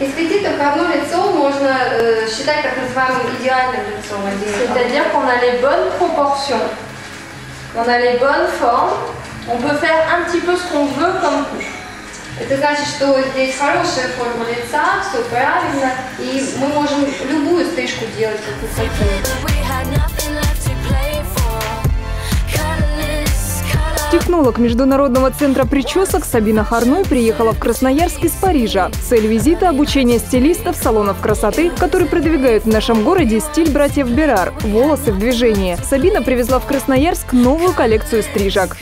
Эстетика, как одно лицо можно считать так называемым идеальным лицом. C'est-à-dire qu'on a les bonnes proportions, on a les bonnes formes, on peut faire un petit peu ce qu'on veut comme coupe. Это значит, что здесь хорошая форма лица, все правильно, и мы можем любую стрижку делать, как мы хотим. Технолог Международного центра причесок Сабина Харной приехала в Красноярск из Парижа. Цель визита – обучение стилистов салонов красоты, которые продвигают в нашем городе стиль братьев Берар – волосы в движении. Сабина привезла в Красноярск новую коллекцию стрижек.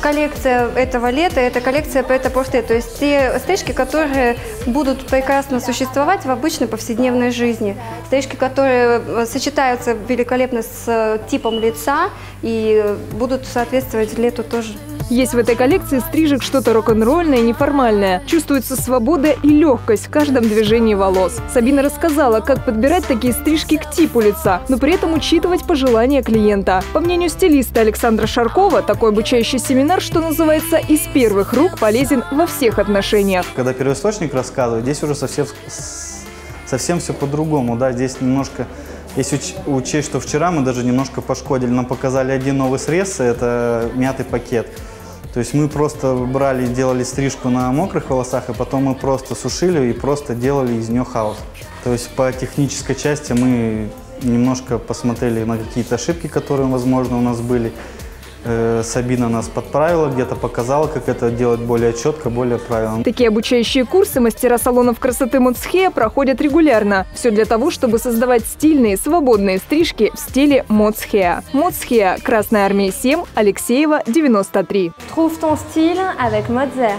Коллекция этого лета – это коллекция пret-à-porter, то есть те стрижки, которые будут прекрасно существовать в обычной повседневной жизни. Стрижки, которые сочетаются великолепно с типом лица и будут соответствовать лету тоже. Есть в этой коллекции стрижек что-то рок-н-ролльное и неформальное. Чувствуется свобода и легкость в каждом движении волос. Сабина рассказала, как подбирать такие стрижки к типу лица, но при этом учитывать пожелания клиента. По мнению стилиста Александра Шаркова, такой обучающий семинар, что называется, из первых рук полезен во всех отношениях. Когда первоисточник рассказывает, здесь уже совсем все по-другому. Да? Здесь немножко, если учесть, что вчера мы даже немножко пошкодили, нам показали один новый срез, это мятый пакет. То есть мы просто брали, делали стрижку на мокрых волосах, и потом мы просто сушили и просто делали из нее хаос. То есть по технической части мы немножко посмотрели на какие-то ошибки, которые, возможно, у нас были. Сабина нас подправила, где-то показала, как это делать более четко, более правильно. Такие обучающие курсы мастера салонов красоты Modshair проходят регулярно. Все для того, чтобы создавать стильные, свободные стрижки в стиле Modshair. Modshair, Красная Армия 7, Алексеева, 93. Trouve ton style avec Modshair.